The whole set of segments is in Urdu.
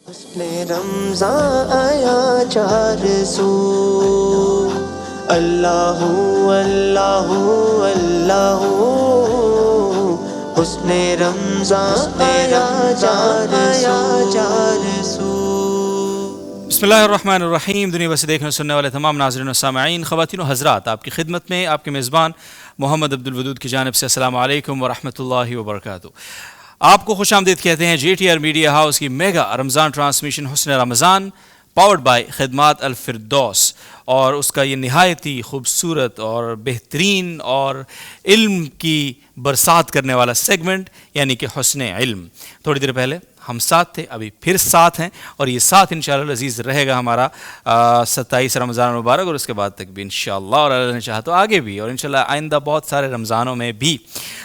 رمضان آیا چار سو اللہ اللہ اللہ حسن رمضان آیا چار سو. بسم اللہ الرحمن الرحیم. دنیا بھر سے دیکھنے سننے والے تمام ناظرین و سامعین، خواتین و حضرات، آپ کی خدمت میں آپ کے میزبان محمد عبدالودود کی جانب سے السلام علیکم ورحمۃ اللہ وبرکاتہ. آپ کو خوش آمدید کہتے ہیں G T R media house کی میگا رمضان ٹرانسمیشن حسن رمضان پاورڈ بائی خدمات الفردوس، اور اس کا یہ نہایت ہی خوبصورت اور بہترین اور علم کی برسات کرنے والا سیگمنٹ یعنی کہ حسن علم. تھوڑی دیر پہلے ہم ساتھ تھے، ابھی پھر ساتھ ہیں، اور یہ ساتھ انشاءاللہ العزیز رہے گا ہمارا 27 رمضان مبارک اور اس کے بعد تک بھی انشاءاللہ، اور اللہ نے چاہا تو آگے بھی، اور انشاءاللہ آئندہ بہت سارے رمضانوں میں بھی.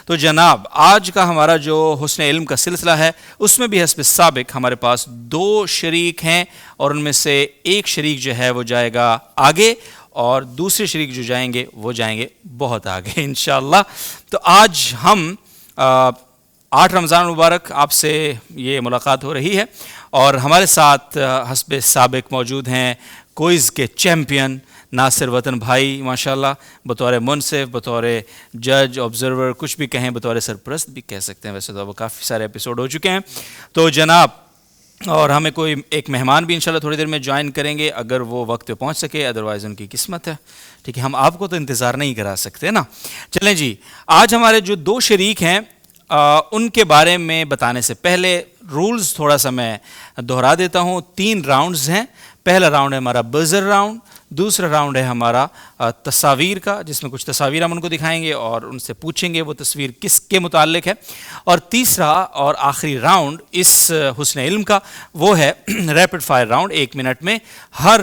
تو جناب آج کا ہمارا جو حسن علم کا سلسلہ ہے اس میں بھی حسب سابق ہمارے پاس 2 شریک ہیں، اور ان میں سے ایک شریک جو ہے وہ جائے گا آگے، اور دوسرے شریک جو جائیں گے وہ جائیں گے بہت آگے انشاءاللہ. تو آج ہم 8 رمضان مبارک آپ سے یہ ملاقات ہو رہی ہے، اور ہمارے ساتھ حسب سابق موجود ہیں کوئز کے چیمپئن ناصر وطن بھائی ماشاءاللہ، بطور منصف، بطور جج، آبزرور، کچھ بھی کہیں، بطور سرپرست بھی کہہ سکتے ہیں، ویسے تو وہ کافی سارے ایپیسوڈ ہو چکے ہیں. تو جناب، اور ہمیں کوئی ایک مہمان بھی انشاءاللہ تھوڑی دیر میں جوائن کریں گے اگر وہ وقت پہ پہنچ سکے، ادروائز ان کی قسمت ہے. ٹھیک ہے، ہم آپ کو تو انتظار نہیں کرا سکتے نا. چلیں جی، آج ہمارے جو 2 شریک ہیں ان کے بارے میں بتانے سے پہلے رولز تھوڑا سا میں دہرا دیتا ہوں. 3 راؤنڈز ہیں. پہلا راؤنڈ ہے ہمارا بزر راؤنڈ، دوسرا راؤنڈ ہے ہمارا تصاویر کا، جس میں کچھ تصاویر ہم ان کو دکھائیں گے اور ان سے پوچھیں گے وہ تصویر کس کے متعلق ہے، اور تیسرا اور آخری راؤنڈ اس حسن علم کا وہ ہے ریپڈ فائر راؤنڈ. 1 منٹ میں ہر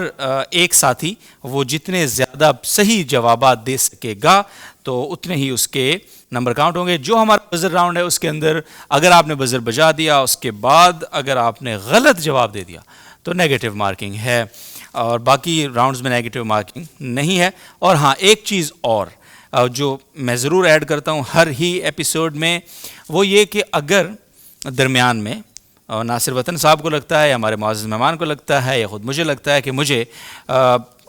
ایک ساتھی وہ جتنے زیادہ صحیح جوابات دے سکے گا تو اتنے ہی اس کے نمبر کاؤنٹ ہوں گے. جو ہمارا بزر راؤنڈ ہے اس کے اندر اگر آپ نے بزر بجا دیا، اس کے بعد اگر آپ نے غلط جواب دے دیا تو نیگیٹو مارکنگ ہے، اور باقی راؤنڈز میں نیگیٹو مارکنگ نہیں ہے. اور ہاں، ایک چیز اور جو میں ضرور ایڈ کرتا ہوں ہر ہی ایپیسوڈ میں، وہ یہ کہ اگر درمیان میں ناصر وطن صاحب کو لگتا ہے یا ہمارے معزز مہمان کو لگتا ہے یا خود مجھے لگتا ہے کہ مجھے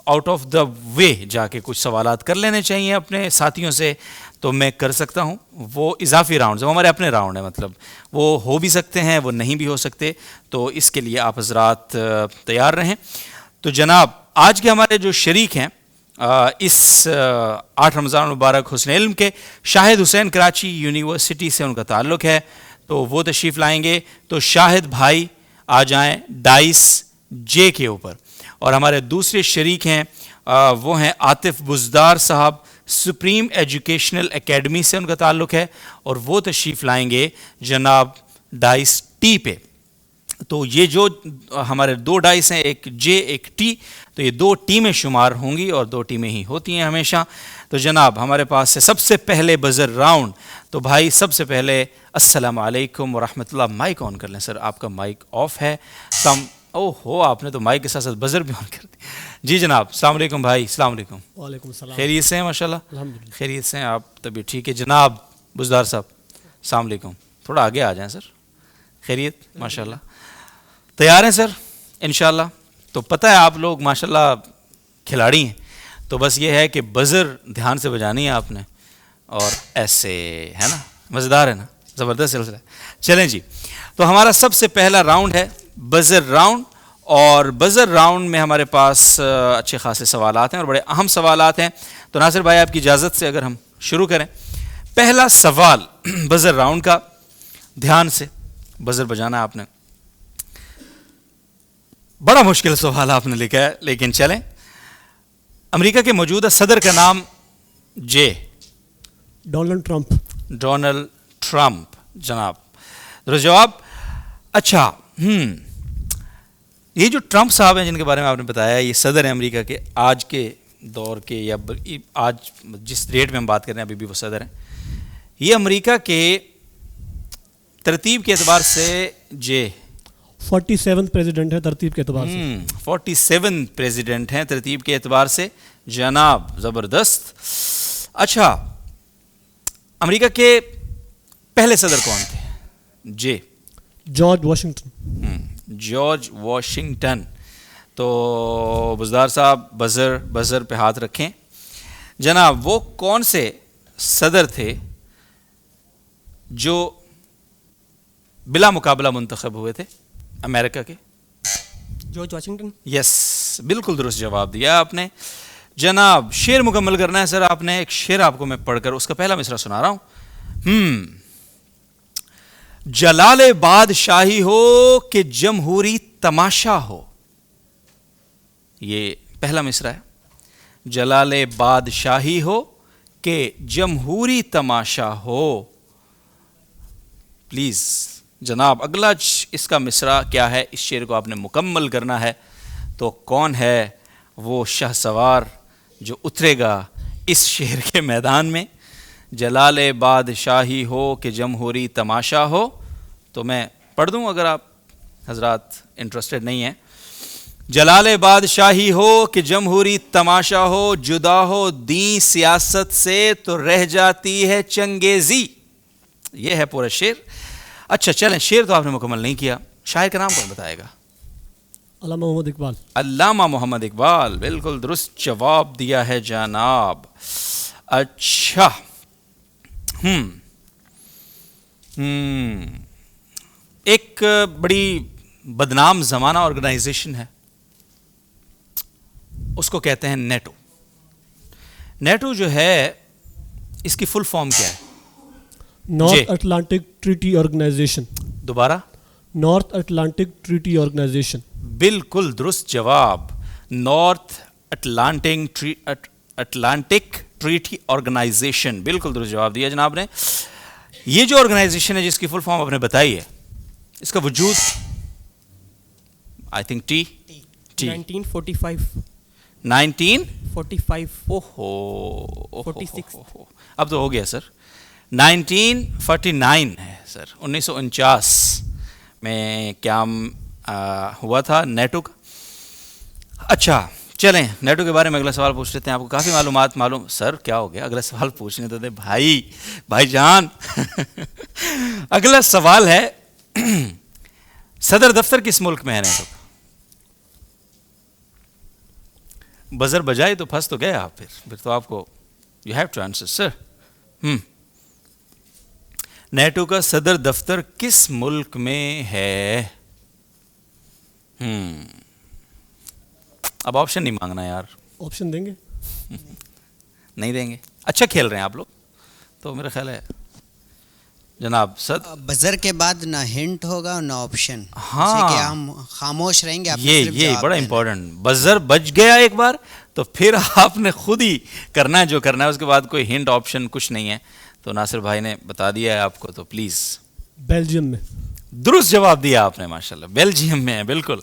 آؤٹ آف دا وے جا کے کچھ سوالات کر لینے چاہیے اپنے ساتھیوں سے، تو میں کر سکتا ہوں. وہ اضافی راؤنڈز، وہ ہمارے اپنے راؤنڈ ہیں، مطلب وہ ہو بھی سکتے ہیں، وہ نہیں بھی ہو سکتے، تو اس کے لیے آپ حضرات تیار رہیں. تو جناب آج کے ہمارے جو شریک ہیں اس 8 رمضان مبارک حسن علم کے، شاہد حسین کراچی یونیورسٹی سے ان کا تعلق ہے، تو وہ تشریف لائیں گے. تو شاہد بھائی آ جائیں ڈائس جے کے اوپر. اور ہمارے دوسرے شریک ہیں وہ ہیں عاطف بزدار صاحب، سپریم ایجوکیشنل اکیڈمی سے ان کا تعلق ہے، اور وہ تشریف لائیں گے جناب ڈائس ٹی پہ. تو یہ جو ہمارے 2 ڈائس ہیں، ایک جے ایک ٹی، تو یہ 2 ٹیمیں شمار ہوں گی، اور 2 ٹیمیں ہی ہوتی ہیں ہمیشہ. تو جناب ہمارے پاس سے سب سے پہلے بزر راؤنڈ. تو بھائی سب سے پہلے السلام علیکم ورحمۃ اللہ. مائک آن کر لیں سر، آپ کا مائک آف ہے. آپ نے تو مائک کے ساتھ ساتھ بزر بھی آن کر دی. جی جناب، السلام علیکم بھائی. السلام علیکم. وعلیکم السلام. خیریت سے ہیں؟ ماشاءاللہ الحمدللہ خیریت سے ہیں آپ، طبیعت ٹھیک ہے. جناب بزدار صاحب السلام علیکم. تھوڑا آگے آ جائیں سر. خیریت؟ ماشاءاللہ تیار ہیں سر انشاءاللہ. تو پتہ ہے آپ لوگ ماشاءاللہ کھلاڑی ہیں، تو بس یہ ہے کہ بزر دھیان سے بجانی ہے آپ نے، اور ایسے ہے نا، مزیدار ہے نا، زبردست سلسلہ. چلیں جی، تو ہمارا سب سے پہلا راؤنڈ ہے بزر راؤنڈ، اور بزر راؤنڈ میں ہمارے پاس اچھے خاصے سوالات ہیں اور بڑے اہم سوالات ہیں. تو ناصر بھائی آپ کی اجازت سے اگر ہم شروع کریں. پہلا سوال بزر راؤنڈ کا، دھیان سے بزر بجانا ہے آپ نے. بڑا مشکل سوال آپ نے لکھا ہے، لیکن چلیں. امریکہ کے موجودہ صدر کا نام جے؟ Donald Trump. Donald Trump. جناب درست جواب. اچھا، یہ جو ٹرمپ صاحب ہیں جن کے بارے میں آپ نے بتایا، یہ صدر ہیں امریکہ کے آج کے دور کے، یا آج جس ڈیٹ میں ہم بات کر رہے ہیں ابھی بھی وہ صدر ہیں. یہ امریکہ کے ترتیب کے اعتبار سے جے 47 پریزیڈنٹ ہے ترتیب کے اعتبار سے. 47 پریزیڈنٹ ہیں ترتیب کے اعتبار سے. جناب زبردست. اچھا، امریکہ کے پہلے صدر کون تھے؟ جے جارج واشنگٹن. George Washington. تو بزدار صاحب بزر پہ ہاتھ رکھیں. جناب وہ کون سے صدر تھے جو بلا مقابلہ منتخب ہوئے تھے امریکہ کے؟ George Washington. یس بالکل درست جواب دیا آپ نے. جناب شعر مکمل کرنا ہے سر آپ نے. ایک شعر آپ کو میں پڑھ کر اس کا پہلا مصرع سنا رہا ہوں. جلال بادشاہی ہو کہ جمہوری تماشا ہو. یہ پہلا مصرع ہے. جلال بادشاہی ہو کہ جمہوری تماشا ہو. پلیز جناب اگلا اس کا مصرع کیا ہے؟ اس شعر کو آپ نے مکمل کرنا ہے. تو کون ہے وہ شاہ سوار جو اترے گا اس شعر کے میدان میں؟ جلال بادشاہی ہو کہ جمہوری تماشا ہو. تو میں پڑھ دوں اگر آپ حضرات انٹرسٹڈ نہیں ہیں. جلال بادشاہی ہو کہ جمہوری تماشا ہو، جدا ہو دین سیاست سے تو رہ جاتی ہے چنگیزی. یہ ہے پورا شعر. اچھا چلیں، شعر تو آپ نے مکمل نہیں کیا. شاعر کا نام کون بتائے گا؟ علامہ محمد اقبال. علامہ محمد اقبال. بالکل درست جواب دیا ہے جناب. اچھا ایک بڑی بدنام زمانہ آرگنائزیشن ہے، اس کو کہتے ہیں نیٹو. نیٹو جو ہے اس کی فل فارم کیا ہے؟ North Atlantic Treaty Organisation. دوبارہ. North Atlantic Treaty Organisation. بالکل درست جواب. North Atlantic Treaty Organisation. بالکل درست جواب دیا جناب نے. یہ جو آرگنائزیشن ہے جس کی فل فارم آپ نے بتائی ہے، اس کا وجود آئی تھنک ٹی 1945. اوہو 46. اب تو ہو گیا سر. 1949 ہے سر. 1949 میں قیام ہوا تھا نیٹو کا. اچھا چلیں نیٹو کے بارے میں اگلا سوال پوچھ لیتے ہیں. آپ کو کافی معلومات معلوم. سر کیا ہو گیا؟ اگلا سوال پوچھنے تو دے بھائی جان. اگلا سوال ہے صدر دفتر کس ملک میں ہے نیٹو کا؟ بزر بجائے تو پھنس تو گئے آپ. پھر تو آپ کو you have to answer sir. NATO کا صدر دفتر کس ملک میں ہے؟ اب آپشن نہیں مانگنا یار. آپشن دیں گے؟ نہیں دیں گے. اچھا کھیل رہے ہیں آپ لوگ تو میرا خیال ہے جناب بزر کے بعد نہ ہنٹ ہوگا اور نہ آپشن. ہاں کہ ہم خاموش رہیں گے. یہ بڑا امپورٹنٹ. بزر بج گیا ایک بار تو پھر آپ نے خود ہی کرنا ہے جو کرنا ہے. اس کے بعد کوئی ہنٹ آپشن کچھ نہیں ہے. تو ناصر بھائی نے بتا دیا ہے آپ کو. تو پلیز. بیلجیم میں. درست جواب دیا آپ نے ماشاءاللہ. بیلجیم میں ہے بالکل.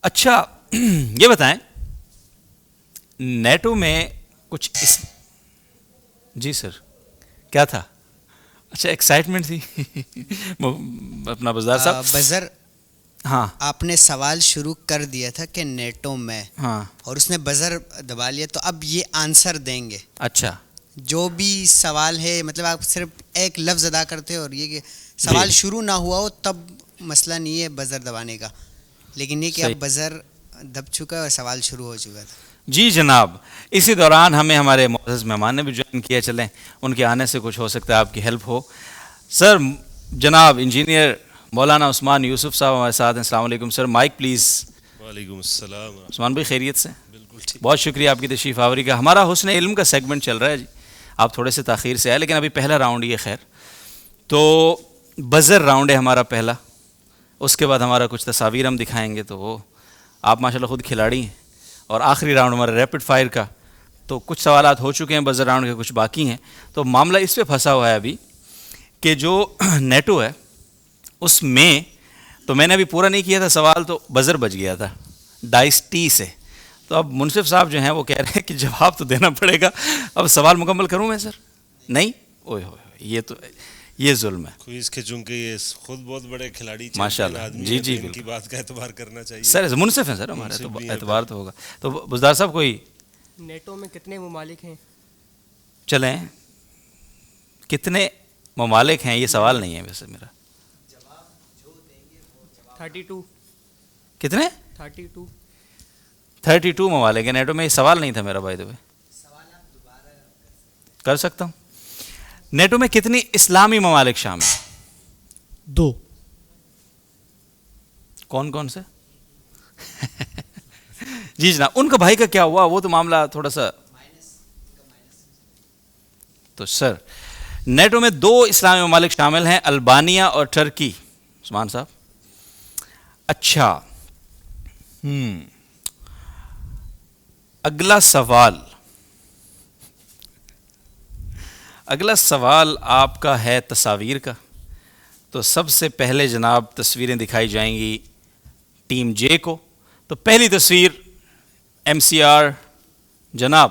اچھا یہ بتائیں نیٹو میں کچھ جی سر کیا تھا؟ اچھا ایکسائٹمنٹ تھی اپنا بزدار صاحب. بزر ہاں آپ نے سوال شروع کر دیا تھا کہ نیٹو میں، ہاں اور اس نے بزر دبا لیا. تو اب یہ آنسر دیں گے. اچھا جو بھی سوال ہے مطلب آپ صرف ایک لفظ ادا کرتے اور یہ کہ سوال شروع نہ ہوا ہو تب مسئلہ نہیں ہے بزر دبانے کا. لیکن یہ کہ اب بزر دب چکا ہے اور سوال شروع ہو چکا تھا. جی جناب. اسی دوران ہمیں ہمارے معزز مہمان نے بھی جوائن کیا. چلیں ان کے آنے سے کچھ ہو سکتا ہے آپ کی ہیلپ ہو. سر جناب انجینئر مولانا عثمان یوسف صاحب ہمارے ساتھ ہیں. السلام علیکم سر. Mic please. وعلیکم السلام. عثمان بھائی خیریت سے؟ بالکل ٹھیک. بہت شکریہ آپ کی تشریف آوری کا. ہمارا حسن علم کا سیگمنٹ چل رہا ہے جی. آپ تھوڑے سے تاخیر سے آئے لیکن ابھی پہلا راؤنڈ یہ خیر. تو بزر راؤنڈ ہے ہمارا پہلا. اس کے بعد ہمارا کچھ تصاویر ہم دکھائیں گے. تو وہ آپ ماشاءاللہ خود کھلاڑی ہیں. اور آخری راؤنڈ ہمارا ریپڈ فائر کا. تو کچھ سوالات ہو چکے ہیں بزر راؤنڈ کے, کچھ باقی ہیں. تو معاملہ اس پہ پھنسا ہوا ہے ابھی کہ جو نیٹو ہے اس میں تو میں نے ابھی پورا نہیں کیا تھا سوال تو بزر بج گیا تھا ڈائس ٹی سے. تو اب منصف صاحب جو ہیں وہ کہہ رہے ہیں کہ جواب تو دینا پڑے گا. اب سوال مکمل کروں میں سر؟ نہیں اوئے ہوئے یہ تو یہ ظلم ہے. کوئز کے چونکہ یہ خود بہت بڑے کھلاڑی ماشاءاللہ. جی ان کی بات کا اعتبار کرنا چاہیے. سر منصف ہیں سر ہمارے تو اعتبار تو ہوگا. تو بزدار صاحب کوئی نیٹو میں کتنے ممالک ہیں؟ چلیں کتنے ممالک ہیں یہ سوال نہیں ہے ویسے میرا. 32 کتنے 32 32 ممالک ہیں نیٹو میں. یہ سوال نہیں تھا میرا بھائی. تو کر سکتا ہوں. نیٹو میں کتنی اسلامی ممالک شامل ہیں؟ 2. کون کون سے؟ جی جناب. ان کا بھائی کا کیا ہوا؟ وہ تو معاملہ تھوڑا سا. تو سر نیٹو میں 2 اسلامی ممالک شامل ہیں، البانیہ اور ٹرکی. عثمان صاحب اچھا. اگلا سوال آپ کا ہے تصاویر کا. تو سب سے پہلے جناب تصویریں دکھائی جائیں گی ٹیم جے کو. تو پہلی تصویر MCR جناب.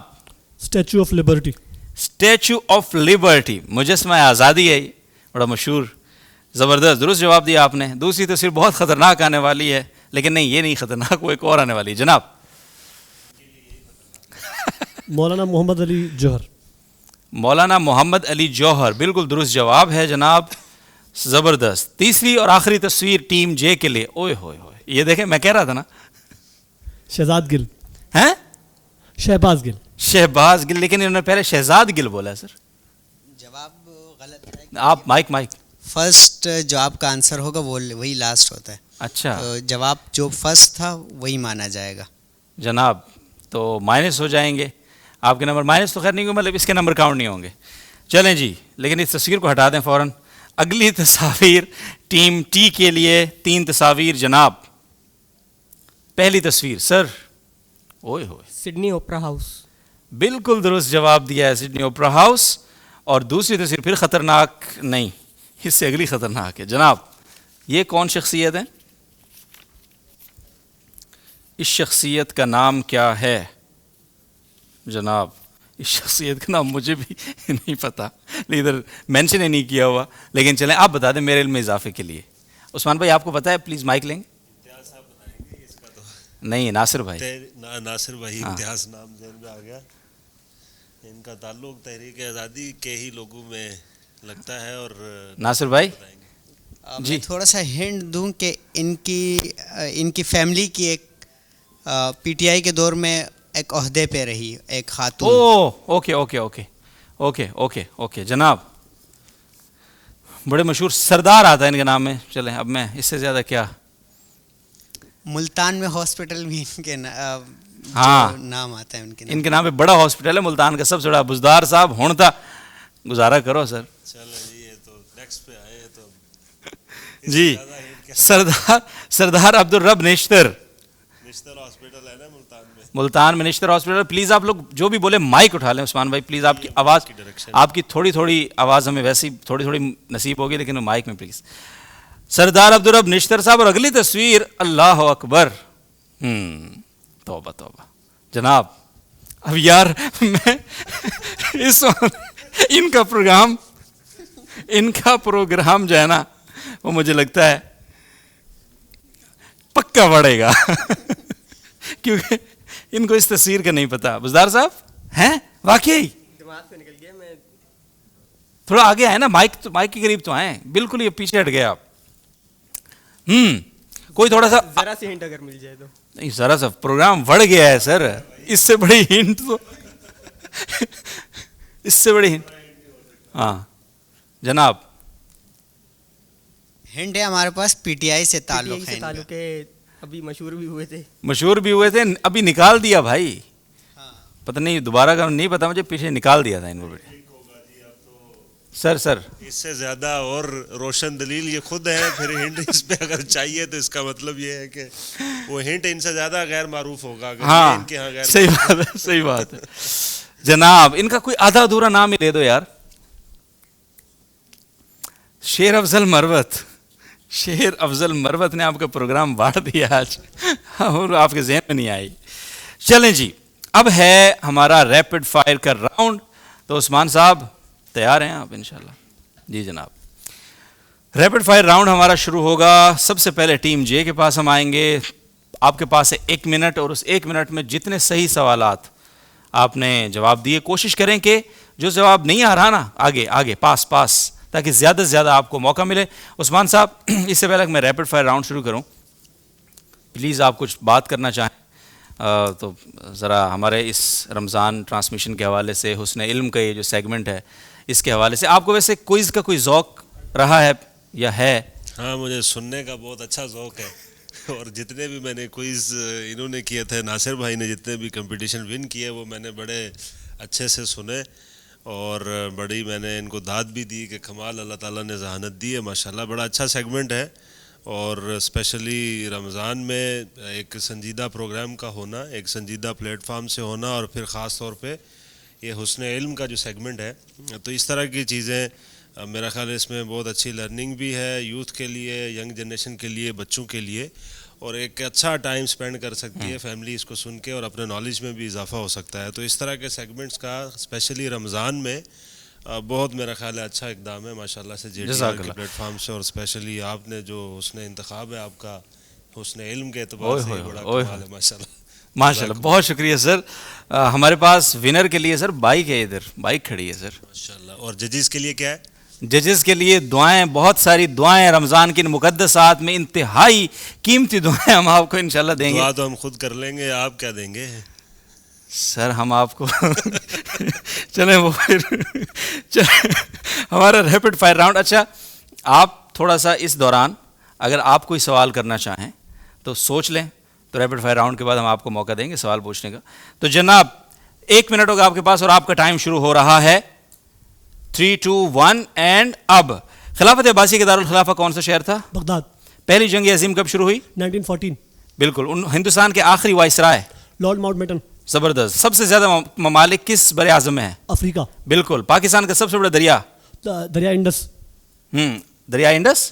Statue of Liberty. Statue of Liberty, مجسمہ آزادی ہے. یہ بڑا مشہور، زبردست، درست جواب دیا آپ نے. دوسری تصویر بہت خطرناک آنے والی ہے، لیکن نہیں یہ نہیں خطرناک، وہ ایک اور آنے والی ہے جناب. مولانا محمد علی جوہر. مولانا محمد علی جوہر، بالکل درست جواب ہے جناب، زبردست. تیسری اور آخری تصویر ٹیم جے کے لیے. اوئے ہوئے ہوئے، یہ دیکھیں میں کہہ رہا تھا نا. شہزاد گل. ہیں؟ شہباز گل. شہباز گل، لیکن انہوں نے پہلے شہزاد گل بولا ہے سر. جواب غلط ہے. آپ مائک. فرسٹ جو آپ کا آنسر ہوگا وہ وہی لاسٹ ہوتا ہے. اچھا تو جواب جو فرسٹ تھا وہی مانا جائے گا جناب. تو مائنس ہو جائیں گے آپ کے نمبر. مائنس تو خیر نہیں ہوگا، مطلب اس کے نمبر کاؤنٹ نہیں ہوں گے. چلیں جی، لیکن اس تصویر کو ہٹا دیں فوراً. اگلی تصاویر ٹیم ٹی کے لیے 3 تصاویر جناب. پہلی تصویر سر. اوئے ہوئے، سڈنی اوپرا ہاؤس. بالکل درست جواب دیا ہے، سڈنی اوپرا ہاؤس. اور دوسری تصویر پھر خطرناک نہیں، اس سے اگلی خطرناک ہے جناب. یہ کون شخصیت ہے؟ اس شخصیت کا نام کیا ہے جناب؟ اس شخصیت کا نام مجھے بھی نہیں پتا، ادھر مینشن ہی نہیں کیا ہوا. لیکن چلیں آپ بتا دیں میرے علم میں اضافے کے لیے. عثمان بھائی آپ کو پتا ہے؟ پلیز مائک لیں گے. نہیں ناصر بھائی. ناصر بھائی امتیاز نام ذہن میں آ گیا. ان کا تعلق تحریک آزادی کے ہی لوگوں میں لگتا ہے. اور ناصر بھائی میں تھوڑا سا ہنٹ دوں کہ ان کی فیملی کی ایک PTI کے دور میں ایک عہدے پہ رہی ایک خاتون. Okay okay okay okay okay okay جناب. بڑے مشہور سردار آتا ہے ان کے نام میں. چلیں اب میں اس سے زیادہ کیا. ملتان میں ہاسپٹل بھی ان کے ہاں نام آتا ہے ان کے نام پہ بڑا ہاسپٹل ہے ملتان کا سب سے بڑا. بزدار صاحب ہونتا گزارا کرو سر. یہ تو نیکسٹ پہ آئے تو جی سردار عبدالرب نشتر ہاسپٹل ہے نا ملتان میں. نشتر ہاسپٹل. پلیز آپ لوگ جو بھی بولے مائک اٹھا لیں. عثمان بھائی پلیز آپ کی آواز، آپ کی تھوڑی تھوڑی آواز ہمیں ویسی تھوڑی نصیب ہوگی، لیکن مائک میں پلیز. سردار عبدالرب نشتر صاحب. اور اگلی تصویر اللہ اکبر. توبہ توبہ جناب. اب یار میں اس ان کا پروگرام جو ہے نا وہ مجھے لگتا ہے پکا بڑھے گا کیونکہ ان کو اس تصویر کا نہیں پتا. بزدار صاحب ہیں واقعی دماغ سے نکل گیا. میں تھوڑا آگے آئے نا، مائک کے قریب تو آئیں. بالکل یہ پیچھے ہٹ گئے آپ. کوئی تھوڑا سا ذرا سی ہنٹ اگر مل جائے تو. نہیں ذرا سا پروگرام بڑھ گیا ہے سر. اس سے بڑی ہنٹ تو اس سے بڑی ہنٹ. ہاں جناب. ہنٹ ہے ہمارے پاس PTI سے تعلق ہے. تعلق ہے. ابھی مشہور بھی ہوئے تھے. ابھی نکال دیا بھائی. پتہ نہیں دوبارہ کا نہیں پتا مجھے. پیچھے نکال دیا تھا ان کو بیٹے. سر اس سے زیادہ اور روشن دلیل یہ خود ہے. پھر ہنٹ اس پہ اگر چاہیے تو اس کا مطلب یہ ہے کہ وہ ہنٹ ان سے زیادہ غیر معروف ہوگا. ہاں صحیح بات ہے جناب. ان کا کوئی آدھا ادھورا نام ہی دے دو یار. شیر افضل مروت نے آپ کا پروگرام بانٹ دیا آج اور آپ کے ذہن میں نہیں آئی. چلیں جی اب ہے ہمارا ریپڈ فائر کا راؤنڈ. تو عثمان صاحب تیار ہیں آپ انشاءاللہ؟ جی جناب. ریپڈ فائر راؤنڈ ہمارا شروع ہوگا. سب سے پہلے ٹیم جے کے پاس ہم آئیں گے. آپ کے پاس ہے 1 منٹ اور اس 1 منٹ میں جتنے صحیح سوالات آپ نے جواب دیے کوشش کریں کہ جو جواب نہیں آ رہا نا آگے پاس تاکہ زیادہ سے زیادہ آپ کو موقع ملے. عثمان صاحب اس سے پہلے میں ریپڈ فائر راؤنڈ شروع کروں پلیز آپ کچھ بات کرنا چاہیں تو ذرا ہمارے اس رمضان ٹرانسمیشن کے حوالے سے، حسن علم کا یہ جو سیگمنٹ ہے اس کے حوالے سے، آپ کو ویسے کوئز کا کوئی ذوق رہا ہے یا ہے؟ ہاں، مجھے سننے کا بہت اچھا ذوق ہے، اور جتنے بھی میں نے کوئز انہوں نے کیے تھے، ناصر بھائی نے جتنے بھی کمپٹیشن ون کیے وہ میں نے بڑے اچھے سے سنے، اور بڑی میں نے ان کو داد بھی دی کہ کمال اللہ تعالیٰ نے ذہانت دی ہے ماشاءاللہ. بڑا اچھا سیگمنٹ ہے، اور اسپیشلی رمضان میں ایک سنجیدہ پروگرام کا ہونا، ایک سنجیدہ پلیٹ فارم سے ہونا، اور پھر خاص طور پہ یہ حسن علم کا جو سیگمنٹ ہے، تو اس طرح کی چیزیں میرا خیال ہے اس میں بہت اچھی لرننگ بھی ہے یوتھ کے لیے، ینگ جنریشن کے لیے، بچوں کے لیے، اور ایک اچھا ٹائم سپینڈ کر سکتی ہے فیملی اس کو سن کے، اور اپنے نالج میں بھی اضافہ ہو سکتا ہے. تو اس طرح کے سیگمنٹس کا اسپیشلی رمضان میں بہت میرا خیال ہے اچھا اقدام ہے ماشاءاللہ سے جے ٹی آر کے پلیٹ فارم سے، اور اسپیشلی آپ نے جو حسن انتخاب ہے آپ کا حسن علم کے اعتبار سے بڑا کمال ہے ماشاءاللہ. ماشاءاللہ، بہت شکریہ سر. ہمارے پاس ونر کے لیے سر بائک ہے، ادھر بائک کھڑی ہے سر ماشاءاللہ. اور ججز کے لیے کیا ہے؟ ججز کے لیے دعائیں، بہت ساری دعائیں رمضان کی مقدسات میں، انتہائی قیمتی دعائیں ہم آپ کو انشاءاللہ دیں گے. دعا تو ہم خود کر لیں گے، آپ کیا دیں گے؟ سر ہم آپ کو چلیں وہ پھر ہمارا ریپڈ فائر راؤنڈ. اچھا، آپ تھوڑا سا اس دوران اگر آپ کوئی سوال کرنا چاہیں تو سوچ لیں، تو ریپڈ فائر راؤنڈ کے بعد ہم آپ کو موقع دیں گے سوال پوچھنے کا. تو جناب 1 منٹ ہوگا آپ کے پاس، اور آپ کا ٹائم شروع ہو رہا ہے. 3 2 1 اینڈ اب. خلافت عباسی کے دارالخلافہ کون سا شہر تھا؟ بغداد. پہلی جنگ عظیم کب شروع ہوئی؟ 1914. بالکل. ہندوستان کے آخری وائسرائے؟ Lord Mount beaten. زبردست. سب سے زیادہ ممالک کس بر اعظم میں ہیں؟ افریقہ. بالکل. پاکستان کا سب سے بڑا دریا؟ دریا انڈس. دریا انڈس.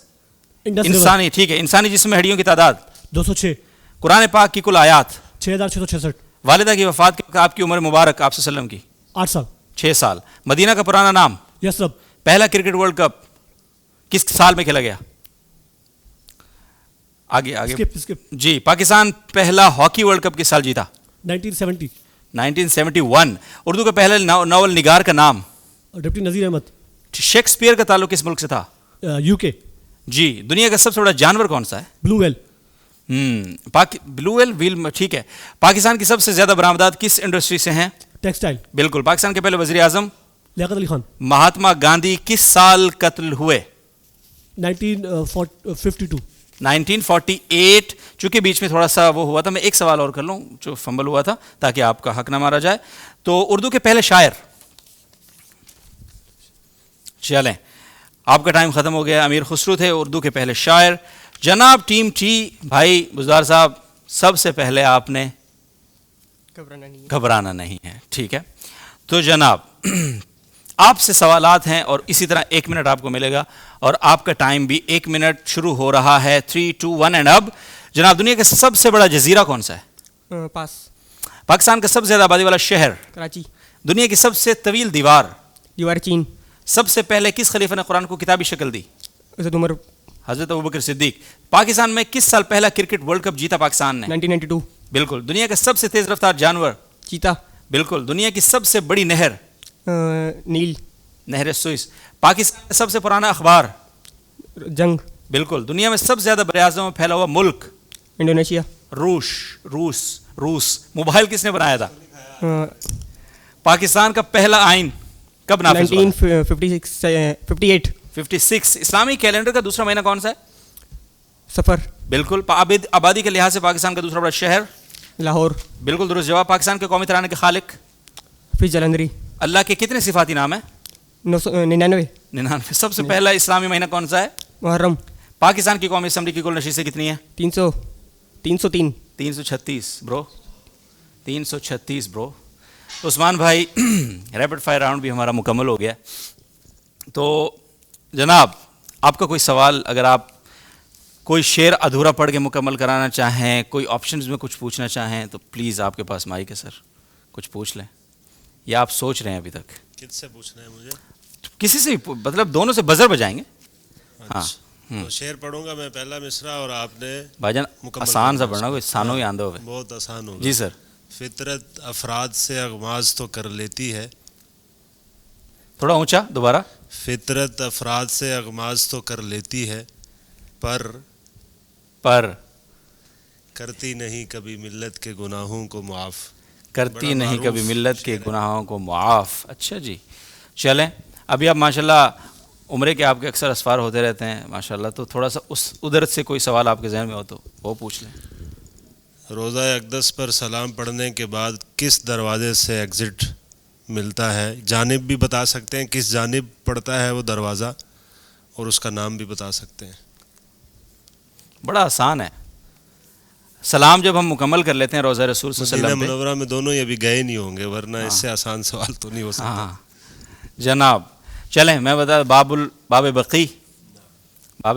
انڈس انسانی، ٹھیک ہے. انسانی جسم میں ہڈیوں کی تعداد؟ 206. قرآن پاک کی کل آیات؟ 6666. والدہ کی وفات کے وقت آپ کی عمر مبارک آپ صلی اللہ علیہ وسلم کی؟ 8 سال. 6 سال. مدینہ کا پرانا نام؟ یسرب. پہلا کرکٹ ورلڈ کپ کس سال میں کھیلا گیا؟ آگے آگے. اسکپ. جی. پاکستان پہلا ہاکی ورلڈ کپ کس سال جیتا؟ 1970. 1971. اردو کا پہلا ناول نگار کا نام؟ ڈپٹی نذیر احمد. شیکسپیئر کا تعلق کس ملک سے تھا؟ UK. جی. دنیا کا سب سے بڑا جانور کون سا ہے؟ بلو ویل. بلو ویل، ٹھیک ہے. پاکستان کی سب سے زیادہ برآمدات کس انڈسٹری سے ہیں؟ ٹیکسٹائل. بالکل. پاکستان کے پہلے وزیر اعظم؟ لیاقت علی خان. مہاتما گاندھی کس سال قتل ہوئے؟ 1952. 1948. چونکہ بیچ میں تھوڑا سا وہ ہوا تھا، میں ایک سوال اور کر لوں جو فمبل ہوا تھا تاکہ آپ کا حق نہ مارا جائے. تو اردو کے پہلے شاعر؟ چلیں، آپ کا ٹائم ختم ہو گیا. امیر خسرو تھے اردو کے پہلے شاعر. جناب ٹیم ٹی، بھائی بزدار صاحب، سب سے پہلے آپ نے گھبرانا نہیں ہے، ٹھیک ہے. تو جناب آپ سے سوالات ہیں، اور اسی طرح 1 منٹ آپ کو ملے گا، اور آپ کا ٹائم بھی 1 منٹ شروع ہو رہا ہے. 3 2 1 اینڈ اب. جناب دنیا کا سب سے بڑا جزیرہ کون سا ہے؟ پاس. پاکستان کا سب سے زیادہ آبادی والا شہر؟ کراچی. دنیا کی سب سے طویل دیوار؟ دیوار چین. سب سے پہلے کس خلیفہ نے قرآن کو کتابی شکل دی؟ حضرت عمر. حضرت ابوبکر صدیق. پاکستان میں کس سال پہلا کرکٹ ورلڈ کپ جیتا پاکستان نے؟ 1992. بالکل. دنیا کا سب سے تیز رفتار جانور؟ چیتا. بالکل. دنیا کی سب سے بڑی نہر؟ نیل. نہر سوئس. پاکستان کا سب سے پرانا اخبار؟ جنگ. بالکل. دنیا میں سب سے زیادہ براعظموں میں پھیلا ہوا ملک؟ انڈونیشیا. روس. موبائل کس نے بنایا تھا؟ پاکستان کا پہلا آئین کب نافذ ہوا؟ 1958. 56. اسلامی کیلنڈر کا دوسرا مہینہ کون سا ہے؟ سفر. بالکل. آبادی کے لحاظ سے پاکستان کا دوسرا بڑا شہر؟ لاہور. بالکل درست جواب. پاکستان کے قومی ترانے کے خالق؟ حفیظ جلندری. اللہ کے کتنے صفاتی نام ہیں؟ 99. سب سے پہلا اسلامی مہینہ کون سا ہے؟ محرم. پاکستان کی قومی اسمبلی کی کل نشستیں کتنی ہیں؟ 303. 336 برو. 336 برو. عثمان بھائی ریپڈ فائر راؤنڈ بھی ہمارا مکمل ہو گیا. تو جناب آپ کا کوئی سوال، اگر آپ کوئی شعر ادھورا پڑھ کے مکمل کرانا چاہیں، کوئی آپشنز میں کچھ پوچھنا چاہیں تو پلیز آپ کے پاس مائک ہے سر، کچھ پوچھ لیں، یا آپ سوچ رہے ہیں ابھی تک؟ کس سے پوچھنا ہے مجھے؟ کسی سے، مطلب دونوں سے بزر بجائیں گے. ہاں تو شعر پڑھوں گا میں پہلا مصرع، اور آپ نے بھائی جان آسان سا پڑھنا، کوئی سانو ہی آندھا ہوئے. بہت آسان ہوگا. جی سر. فطرت افراد سے اغماز تو کر لیتی ہے. تھوڑا اونچا دوبارہ. فطرت افراد سے اغماز تو کر لیتی ہے، پر کرتی نہیں کبھی ملت کے گناہوں کو معاف. کرتی بڑا نہیں معروف کبھی ملت کے شعر ہے. گناہوں کو معاف. اچھا جی چلیں ابھی آپ ماشاءاللہ عمرے کے آپ کے اکثر اسفار ہوتے رہتے ہیں ماشاءاللہ، تو تھوڑا سا اس ادھر سے کوئی سوال آپ کے ذہن میں ہو تو وہ پوچھ لیں. روزہ اقدس پر سلام پڑھنے کے بعد کس دروازے سے ایگزٹ ملتا ہے؟ جانب بھی بتا سکتے ہیں کس جانب پڑتا ہے وہ دروازہ، اور اس کا نام بھی بتا سکتے ہیں. بڑا آسان ہے. سلام جب ہم مکمل کر لیتے ہیں روزہ رسول صلی اللہ مدینہ علیہ وسلم پہ. منورہ میں دونوں ہی ابھی گئے نہیں ہوں گے، ورنہ اس سے آسان سوال تو نہیں ہو سکتا. ہاں جناب چلیں میں بتا باب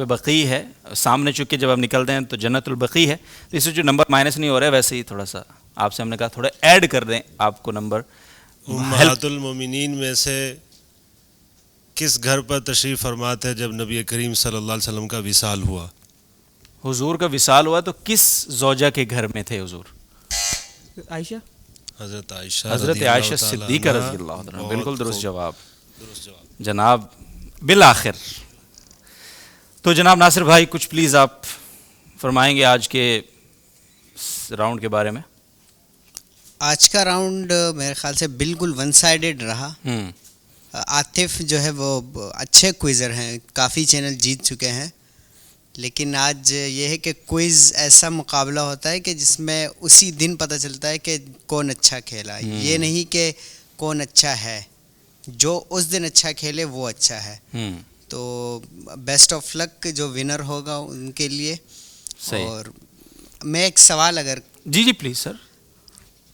بقی ہے سامنے، چونکہ جب آپ نکلتے ہیں تو جنت البقی ہے، تو اس سے جو نمبر مائنس نہیں ہو رہا ہے ویسے ہی تھوڑا سا آپ سے ہم نے کہا تھوڑا ایڈ کر دیں آپ کو نمبر. امہات المومنین میں سے کس گھر پر تشریف فرما تھے جب نبی کریم صلی اللہ علیہ وسلم کا وصال ہوا؟ حضور کا وصال ہوا تو کس زوجہ کے گھر میں تھے حضور؟ عائشہ. حضرت عائشہ حضرت عائشہ صدیقہ رضی اللہ عنہا. بہت بالکل درست خوب. جواب درست جواب. جناب. بالآخر تو جناب ناصر بھائی کچھ پلیز آپ فرمائیں گے آج کے راؤنڈ کے بارے میں؟ آج کا راؤنڈ میرے خیال سے بالکل ون سائیڈڈ رہا. عاطف جو ہے وہ اچھے کوئزر ہیں، کافی چینل جیت چکے ہیں، لیکن آج یہ ہے کہ کوئز ایسا مقابلہ ہوتا ہے کہ جس میں اسی دن پتہ چلتا ہے کہ کون اچھا کھیلا. یہ نہیں کہ کون اچھا ہے، جو اس دن اچھا کھیلے وہ اچھا ہے. تو بیسٹ آف لک جو ونر ہوگا ان کے لیے. صحیح. اور میں ایک سوال، اگر جی جی پلیز سر.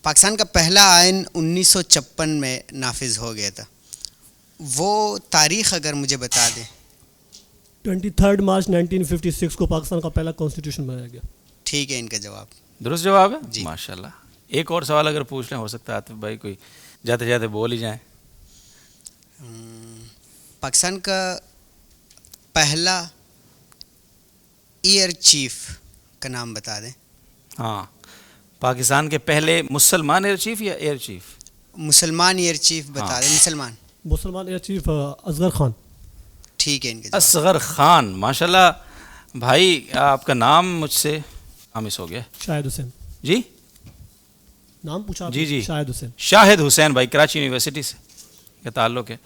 پاکستان کا پہلا آئین 1956 میں نافذ ہو گیا تھا، وہ تاریخ اگر مجھے بتا دیں. 23 مارچ 1956 کو پاکستان کا پہلا کانسٹیٹیوشن بنایا گیا. ٹھیک ہے، ان کا جواب درست جواب ہے جی. ماشاءاللہ. ایک اور سوال اگر پوچھ لیں، ہو سکتا ہے عاطف بھائی کوئی جاتے جاتے بول ہی جائیں. پاکستان کا پہلا ایئر چیف کا نام بتا دیں. ہاں پاکستان کے پہلے مسلمان ایئر چیف یا ایئر چیف؟ مسلمان ایئر چیف بتا دیں. مسلمان ایئر چیف اصغر خان. ٹھیک ہے، ان کے جواب. اصغر خان. ماشاءاللہ بھائی آپ کا نام مجھ سے مس ہو گیا. شاہد حسین. جی نام پوچھا جی جی شاہد حسین. شاہد حسین بھائی کراچی یونیورسٹی سے کا تعلق ہے.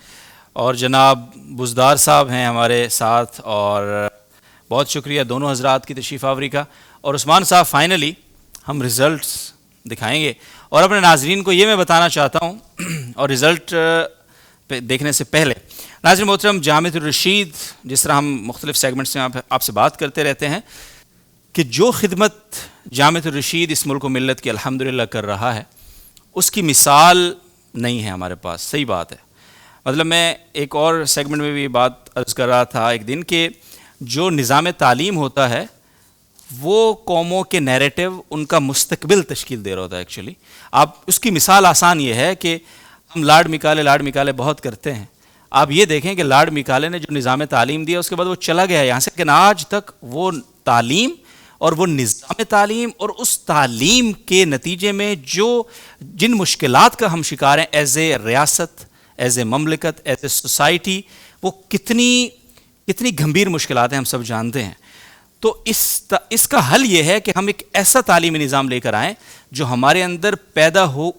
اور جناب بزدار صاحب ہیں ہمارے ساتھ، اور بہت شکریہ دونوں حضرات کی تشریف آوری کا. اور عثمان صاحب فائنلی ہم رزلٹس دکھائیں گے، اور اپنے ناظرین کو یہ میں بتانا چاہتا ہوں اور رزلٹ پہ دیکھنے سے پہلے ناظرین محترم، جامعۃ الرشید جس طرح ہم مختلف سیگمنٹس میں آپ سے بات کرتے رہتے ہیں کہ جو خدمت جامعۃ الرشید اس ملک و ملت کی الحمدللہ کر رہا ہے اس کی مثال نہیں ہے ہمارے پاس. صحیح بات ہے. مطلب میں ایک اور سیگمنٹ میں بھی بات عرض کر رہا تھا ایک دن کہ جو نظام تعلیم ہوتا ہے وہ قوموں کے نیریٹو، ان کا مستقبل تشکیل دے رہا ہوتا ہے. ایکچولی آپ اس کی مثال آسان یہ ہے کہ ہم لاڈ مکالے بہت کرتے ہیں. آپ یہ دیکھیں کہ لاڈ مکالے نے جو نظام تعلیم دیا اس کے بعد وہ چلا گیا یہاں سے، لیکن آج تک وہ تعلیم اور وہ نظام تعلیم اور اس تعلیم کے نتیجے میں جن مشکلات کا ہم شکار ہیں ایز اے ریاست، ایز اے مملکت، ایز اے سوسائٹی، وہ کتنی گھمبیر مشکلات ہیں ہم سب جانتے ہیں. تو اس کا حل یہ ہے کہ ہم ایک ایسا تعلیمی نظام لے کر آئیں جو ہمارے اندر پیدا ہو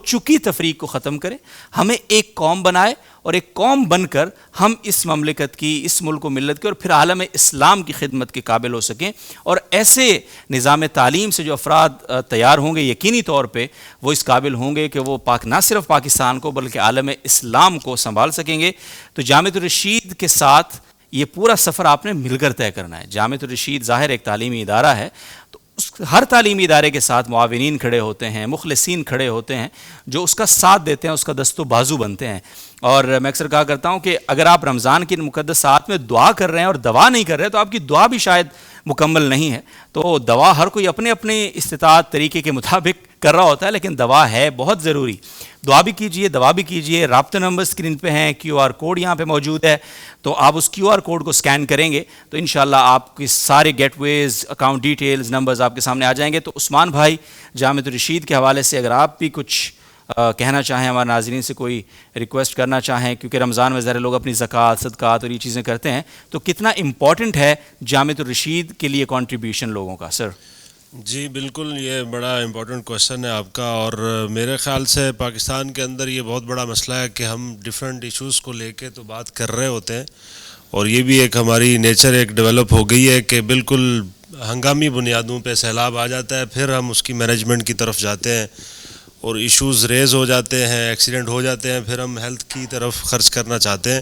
چکی تفریق کو ختم کرے، ہمیں ایک قوم بنائے، اور ایک قوم بن کر ہم اس مملکت کی، اس ملک و ملت کی اور پھر عالم اسلام کی خدمت کے قابل ہو سکیں. اور ایسے نظام تعلیم سے جو افراد تیار ہوں گے یقینی طور پہ وہ اس قابل ہوں گے کہ وہ نہ صرف پاکستان کو بلکہ عالم اسلام کو سنبھال سکیں گے. تو جامعۃ الرشید کے ساتھ یہ پورا سفر آپ نے مل کر طے کرنا ہے. جامعۃ الرشید ظاہر ایک تعلیمی ادارہ ہے، تو ہر تعلیمی ادارے کے ساتھ معاونین کھڑے ہوتے ہیں، مخلصین کھڑے ہوتے ہیں جو اس کا ساتھ دیتے ہیں، اس کا دست و بازو بنتے ہیں. اور میں اکثر کہا کرتا ہوں کہ اگر آپ رمضان کی مقدس ساعت میں دعا کر رہے ہیں اور دوا نہیں کر رہے تو آپ کی دعا بھی شاید مکمل نہیں ہے. تو دوا ہر کوئی اپنے اپنے استطاعت طریقے کے مطابق کر رہا ہوتا ہے، لیکن دوا ہے بہت ضروری. دعا بھی کیجئے، دوا بھی کیجئے. رابطہ نمبر اسکرین پہ ہیں، QR کوڈ یہاں پہ موجود ہے، تو آپ اس QR کوڈ کو سکین کریں گے تو انشاءاللہ آپ کی سارے گیٹ ویز، اکاؤنٹ ڈیٹیلز، نمبرز آپ کے سامنے آ جائیں گے. تو عثمان بھائی جامعۃ الرشید کے حوالے سے اگر آپ بھی کچھ کہنا چاہیں، ہمارے ناظرین سے کوئی ریکویسٹ کرنا چاہیں، کیونکہ رمضان میں ذرا لوگ اپنی زکوٰۃ، صدقات اور یہ چیزیں کرتے ہیں، تو کتنا امپورٹنٹ ہے جامعۃ الرشید کے لیے کنٹریبیوشن لوگوں کا؟ سر جی بالکل، یہ بڑا امپورٹنٹ کوشچن ہے آپ کا، اور میرے خیال سے پاکستان کے اندر یہ بہت بڑا مسئلہ ہے کہ ہم ڈیفرنٹ ایشوز کو لے کے تو بات کر رہے ہوتے ہیں، اور یہ بھی ایک ہماری نیچر ایک ڈیولپ ہو گئی ہے کہ بالکل ہنگامی بنیادوں پہ سیلاب آ جاتا ہے، پھر ہم اس کی مینجمنٹ کی طرف جاتے ہیں اور ایشوز ریز ہو جاتے ہیں، ایکسیڈنٹ ہو جاتے ہیں، پھر ہم ہیلتھ کی طرف خرچ کرنا چاہتے ہیں.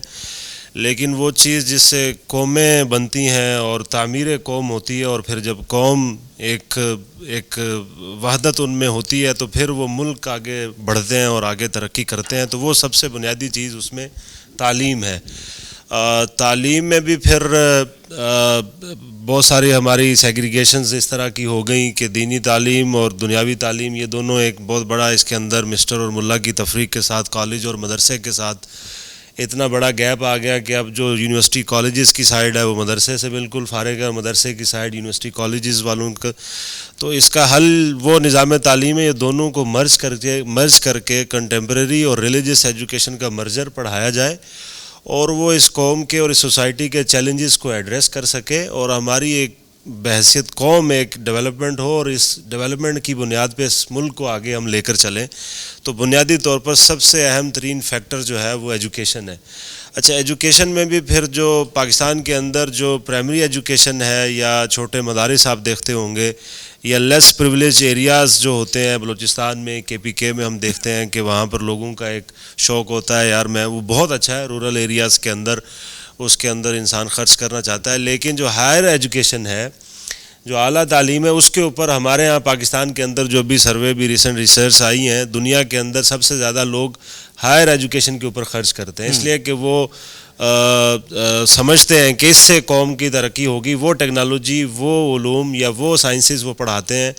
لیکن وہ چیز جس سے قومیں بنتی ہیں اور تعمیر قوم ہوتی ہے، اور پھر جب قوم ایک وحدت ان میں ہوتی ہے تو پھر وہ ملک آگے بڑھتے ہیں اور آگے ترقی کرتے ہیں. تو وہ سب سے بنیادی چیز اس میں تعلیم ہے. تعلیم میں بھی پھر بہت ساری ہماری سیگریگیشنز اس طرح کی ہو گئیں کہ دینی تعلیم اور دنیاوی تعلیم یہ دونوں ایک بہت بڑا اس کے اندر مسٹر اور ملا کی تفریق کے ساتھ کالج اور مدرسے کے ساتھ اتنا بڑا گیپ آ گیا کہ اب جو یونیورسٹی کالجز کی سائیڈ ہے وہ مدرسے سے بالکل فارغ ہے، مدرسے کی سائیڈ یونیورسٹی کالجز والوں کا. تو اس کا حل وہ نظام تعلیم ہے، یہ دونوں کو مرج کر کے کنٹمپریری اور ریلیجس ایجوکیشن کا مرجر پڑھایا جائے، اور وہ اس قوم کے اور اس سوسائٹی کے چیلنجز کو ایڈریس کر سکے، اور ہماری ایک بحیثیت قوم ایک ڈیولپمنٹ ہو، اور اس ڈیولپمنٹ کی بنیاد پہ اس ملک کو آگے ہم لے کر چلیں. تو بنیادی طور پر سب سے اہم ترین فیکٹر جو ہے وہ ایجوکیشن ہے. اچھا، ایجوکیشن میں بھی پھر جو پاکستان کے اندر جو پرائمری ایجوکیشن ہے یا چھوٹے مدارس آپ دیکھتے ہوں گے، یا لیس پریویلیج ایریاز جو ہوتے ہیں بلوچستان میں KPK میں ہم دیکھتے ہیں کہ وہاں پر لوگوں کا ایک شوق ہوتا ہے یار میں وہ بہت اچھا ہے رورل ایریاز کے اندر، اس کے اندر انسان خرچ کرنا چاہتا ہے. لیکن جو ہائر ایجوکیشن ہے، جو اعلیٰ تعلیم ہے، اس کے اوپر ہمارے ہاں پاکستان کے اندر جو بھی سروے بھی ریسنٹ ریسرچ آئی ہیں، دنیا کے اندر سب سے زیادہ لوگ ہائر ایجوکیشن کے اوپر خرچ کرتے ہیں، اس لیے کہ وہ سمجھتے ہیں کہ اس سے قوم کی ترقی ہوگی. وہ ٹیکنالوجی، وہ علوم یا وہ سائنسز وہ پڑھاتے ہیں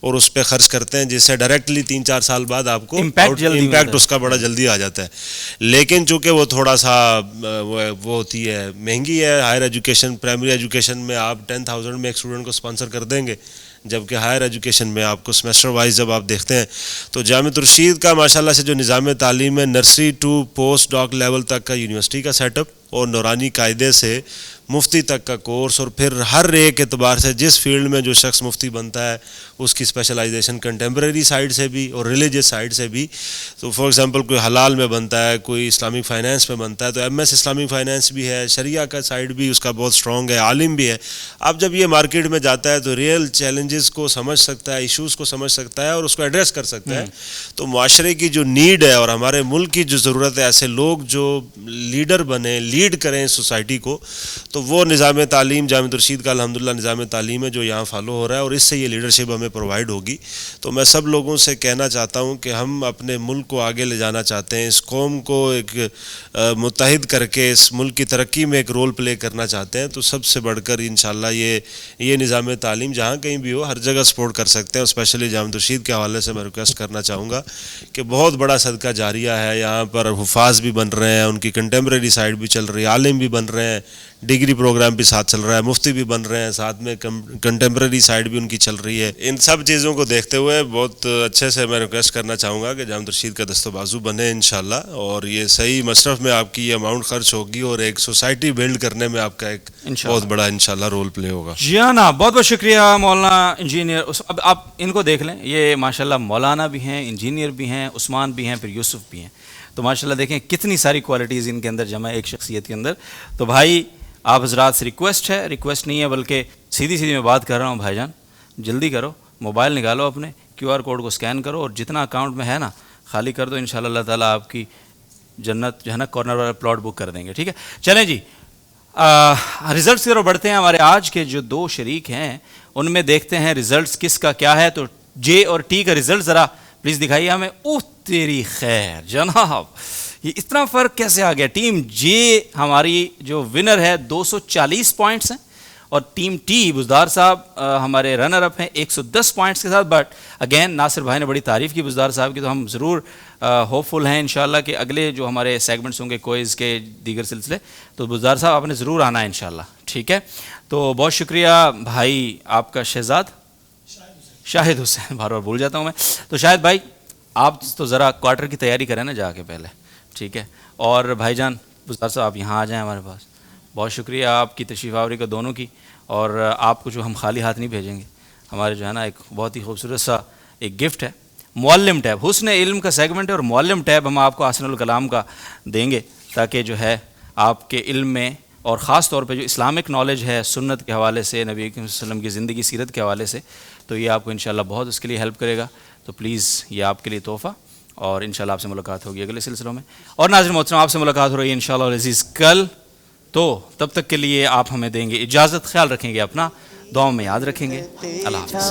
اور اس پہ خرچ کرتے ہیں، جس سے ڈائریکٹلی 3-4 سال بعد آپ کو امپیکٹ اس کا بڑا جلدی آ جاتا ہے. لیکن چونکہ وہ تھوڑا سا وہ ہوتی ہے، مہنگی ہے ہائر ایجوکیشن. پرائمری ایجوکیشن میں آپ 10,000 میں ایک اسٹوڈنٹ کو اسپانسر کر دیں گے، جبکہ ہائر ایجوکیشن میں آپ کو سمیسٹر وائز جب آپ دیکھتے ہیں تو جامعہ الرشید کا ماشاءاللہ سے جو نظام تعلیم ہے، نرسری ٹو پوسٹ ڈاک لیول تک کا یونیورسٹی کا سیٹ اپ اور نورانی قاعدے سے مفتی تک کا کورس، اور پھر ہر ایک اعتبار سے جس فیلڈ میں جو شخص مفتی بنتا ہے اس کی اسپیشلائزیشن کنٹمپریری سائڈ سے بھی اور ریلیجس سائڈ سے بھی. تو فار ایگزامپل کوئی حلال میں بنتا ہے، کوئی اسلامک فائنینس میں بنتا ہے، تو MS اسلامک فائنینس بھی ہے، شریعہ کا سائڈ بھی اس کا بہت اسٹرانگ ہے، عالم بھی ہے. اب جب یہ مارکیٹ میں جاتا ہے تو ریئل چیلنجز کو سمجھ سکتا ہے، ایشوز کو سمجھ سکتا ہے اور اس کو ایڈریس کر سکتا ہے. تو معاشرے کی جو نیڈ ہے اور ہمارے ملک کی جو ضرورت ہے، ایسے لوگ جو لیڈر بنیں، لیڈ کریں سوسائٹی کو، تو وہ نظام تعلیم جامعہ الرشید کا الحمدللہ نظام تعلیم ہے جو یہاں فالو ہو رہا ہے، اور اس سے یہ لیڈرشپ ہمیں پرووائڈ ہوگی. تو میں سب لوگوں سے کہنا چاہتا ہوں کہ ہم اپنے ملک کو آگے لے جانا چاہتے ہیں، اس قوم کو ایک متحد کر کے اس ملک کی ترقی میں ایک رول پلے کرنا چاہتے ہیں، تو سب سے بڑھ کر انشاءاللہ یہ نظام تعلیم جہاں کہیں بھی ہو ہر جگہ سپورٹ کر سکتے ہیں. اسپیشلی جامعہ الرشید کے حوالے سے میں ریکویسٹ کرنا چاہوں گا کہ بہت بڑا صدقہ جاریہ ہے، یہاں پر حفاظ بھی بن رہے ہیں، ان کی کنٹمپریری سائڈ بھی چل رہی ہے، عالم بھی بن رہے ہیں، ڈگری پروگرام بھی ساتھ چل رہا ہے، مفتی بھی بن رہے ہیں، ساتھ میں کنٹمپریری سائڈ بھی ان کی چل رہی ہے. ان سب چیزوں کو دیکھتے ہوئے بہت اچھے سے میں ریکویسٹ کرنا چاہوں گا کہ جامعہ الرشید کا دست و بازو بنے انشاءاللہ، اور یہ صحیح مصرف میں آپ کی یہ اماؤنٹ خرچ ہوگی اور ایک سوسائٹی بلڈ کرنے میں آپ کا ایک بہت بڑا انشاءاللہ رول پلے ہوگا. جی ہاں نا، بہت بہت شکریہ مولانا انجینئر. اب آپ ان کو دیکھ لیں، یہ ماشاءاللہ مولانا بھی ہیں، انجینئر بھی ہیں، عثمان بھی ہیں، پھر یوسف بھی ہیں. تو ماشاءاللہ دیکھیں کتنی ساری کوالٹیز ان کے اندر جمع ہے ایک شخصیت کے اندر. تو بھائی آپ حضرات سے ریکویسٹ نہیں ہے بلکہ سیدھی میں بات کر رہا ہوں، بھائی جان جلدی کرو، موبائل نکالو اپنے، QR کوڈ کو سکین کرو اور جتنا اکاؤنٹ میں ہے نا خالی کر دو، انشاءاللہ اللہ تعالیٰ آپ کی جنت جو ہے نا کارنر والا پلاٹ بک کر دیں گے. ٹھیک ہے، چلیں جی ریزلٹس کی طرف بڑھتے ہیں. ہمارے آج کے جو 2 شریک ہیں ان میں دیکھتے ہیں ریزلٹس کس کا کیا ہے. تو J اور T کا ریزلٹ ذرا پلیز دکھائیے ہمیں. اوہ تیری خیر جناب، یہ اتنا فرق کیسے آ گیا؟ ٹیم J ہماری جو ونر ہے 240 پوائنٹس ہیں، اور ٹیم T بزدار صاحب ہمارے رنر اپ ہیں 110 پوائنٹس کے ساتھ. بٹ اگین ناصر بھائی نے بڑی تعریف کی بزدار صاحب کی، تو ہم ضرور ہوپ فل ہیں انشاءاللہ کہ اگلے جو ہمارے سیگمنٹس ہوں گے کوئز کے دیگر سلسلے، تو بزدار صاحب آپ نے ضرور آنا ہے انشاءاللہ. ٹھیک ہے، تو بہت شکریہ بھائی آپ کا. شہزاد شاہد حسین، بار بار بھول جاتا ہوں میں. تو شاہد بھائی آپ تو ذرا کوارٹر کی تیاری کریں نا جا کے پہلے، ٹھیک ہے. اور بھائی جان بزدار صاحب آپ یہاں آ جائیں ہمارے پاس. بہت شکریہ آپ کی تشریف آوری کا دونوں کی، اور آپ کو جو ہم خالی ہاتھ نہیں بھیجیں گے، ہمارے جو ہے نا ایک بہت ہی خوبصورت سا ایک گفٹ ہے، معلم ٹیب، حسن علم کا سیگمنٹ ہے، اور معلم ٹیب ہم آپ کو احسن الکلام کا دیں گے تاکہ جو ہے آپ کے علم میں، اور خاص طور پہ جو اسلامک نالج ہے سنت کے حوالے سے، نبی کریم صلی اللہ علیہ وسلم کی زندگی سیرت کے حوالے سے، تو یہ آپ کو انشاءاللہ بہت اس کے لیے ہیلپ کرے گا. تو پلیز یہ آپ کے لیے تحفہ، اور انشاءاللہ آپ سے ملاقات ہوگی اگلے سلسلوں میں. اور ناظرین محترم، آپ سے ملاقات ہو رہی ہے انشاءاللہ العزیز کل، تو تب تک کے لیے آپ ہمیں دیں گے اجازت. خیال رکھیں گے اپنا، دعاؤں میں یاد رکھیں گے. اللہ حافظ.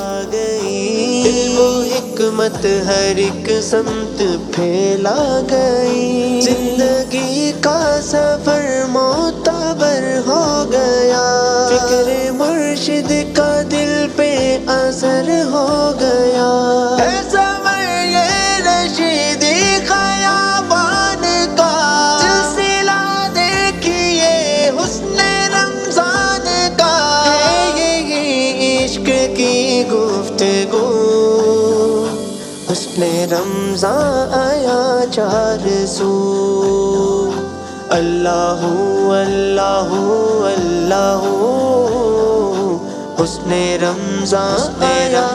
علم و حکمت ہر ایک سمت پھیلا گئی، زندگی کا سفر معتبر ہو گیا، فکر مرشد کا دل پہ اثر ہو گیا. اے سمر یہ رشیدی خیابان کا سلسلہ دیکھیے حسن رمضان کا، ہے یہی عشق کی گفتگو. حسن رمضان آیا چار سو، اللہ اللہ اللہ، حسن رمضان آیا